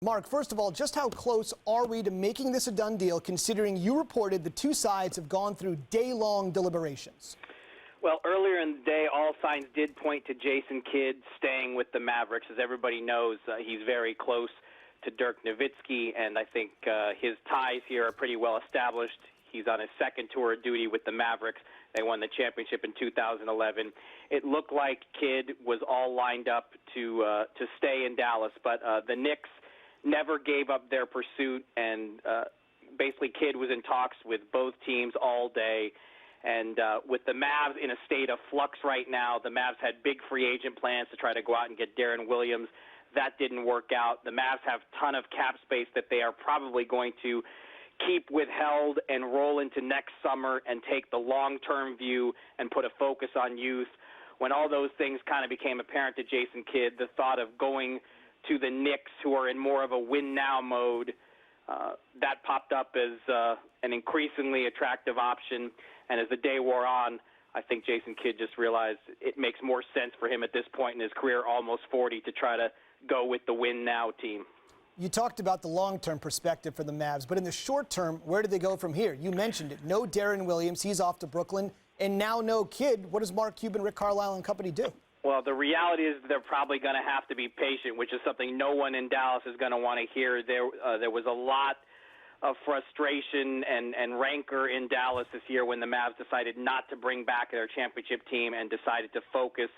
Mark, first of all, just how close are we to making this a done deal, considering you reported the two sides have gone through day-long deliberations? Well, earlier in the day, all signs did point to Jason Kidd staying with the Mavericks. As everybody knows, he's very close to Dirk Nowitzki, and I think his ties here are pretty well established. He's on his second tour of duty with the Mavericks. They won the championship in 2011. It looked like Kidd was all lined up to stay in Dallas, but the Knicks never gave up their pursuit, and basically Kidd was in talks with both teams all day. And with the Mavs in a state of flux right now, the Mavs had big free agent plans to try to go out and get Darren Williams. That didn't work out. The Mavs have a ton of cap space that they are probably going to keep withheld and roll into next summer and take the long-term view and put a focus on youth. When all those things kind of became apparent to Jason Kidd, the thought of going to the Knicks, who are in more of a win-now mode, that popped up as an increasingly attractive option. And as the day wore on, I think Jason Kidd just realized it makes more sense for him at this point in his career, almost 40, to try to go with the win-now team. You talked about the long-term perspective for the Mavs, but in the short term, where do they go from here? You mentioned it. No Darren Williams. He's off to Brooklyn. And now no Kidd. What does Mark Cuban, Rick Carlisle, and company do? Well, the reality is they're probably going to have to be patient, which is something no one in Dallas is going to want to hear. There was a lot of frustration and rancor in Dallas this year when the Mavs decided not to bring back their championship team and decided to focus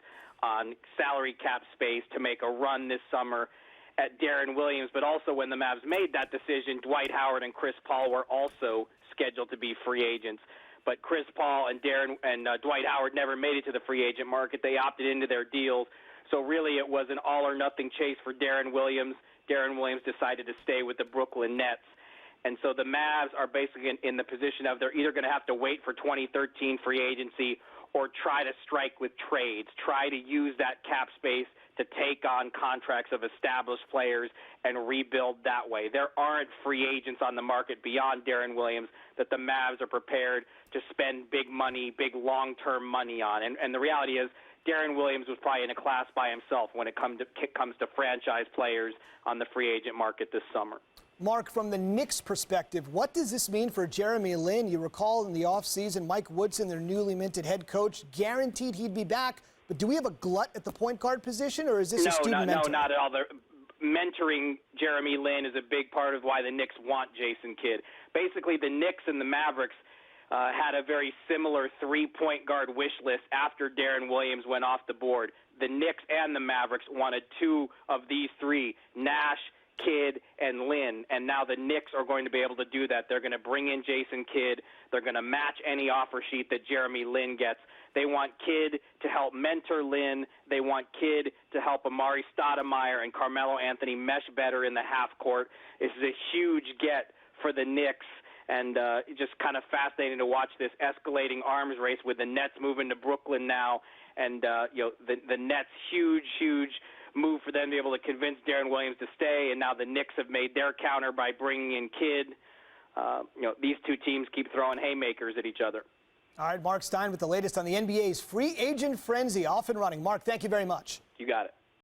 on salary cap space to make a run this summer at Darren Williams. But also when the Mavs made that decision, Dwight Howard and Chris Paul were also scheduled to be free agents. But Chris Paul and Dwight Howard never made it to the free agent market. They opted into their deals. So really it was an all-or-nothing chase for Darren Williams. Darren Williams decided to stay with the Brooklyn Nets. And so the Mavs are basically in the position of they're either going to have to wait for 2013 free agency or try to strike with trades, try to use that cap space to take on contracts of established players and rebuild that way. There aren't free agents on the market beyond Darren Williams that the Mavs are prepared to spend big money, big long-term money on. And the reality is Darren Williams was probably in a class by himself when it comes to franchise players on the free agent market this summer. Mark, from the Knicks' perspective, what does this mean for Jeremy Lin? You recall in the offseason, Mike Woodson, their newly minted head coach, guaranteed he'd be back. But do we have a glut at the point guard position, or is this a student mentor? No, not at all. Mentoring Jeremy Lin is a big part of why the Knicks want Jason Kidd. Basically, the Knicks and the Mavericks had a very similar three-point guard wish list after Darren Williams went off the board. The Knicks and the Mavericks wanted two of these three, Nash, Kidd, and Lin, and now the Knicks are going to be able to do that. They're going to bring in Jason Kidd. They're going to match any offer sheet that Jeremy Lin gets. They want Kidd to help mentor Lin. They want Kidd to help Amari Stoudemire and Carmelo Anthony mesh better in the half court. This is a huge get for the Knicks, and just kind of fascinating to watch this escalating arms race with the Nets moving to Brooklyn now, and the Nets' huge move for them to be able to convince Darren Williams to stay, and now the Knicks have made their counter by bringing in Kidd. These two teams keep throwing haymakers at each other. All right, Mark Stein with the latest on the NBA's free agent frenzy off and running. Mark, thank you very much. You got it.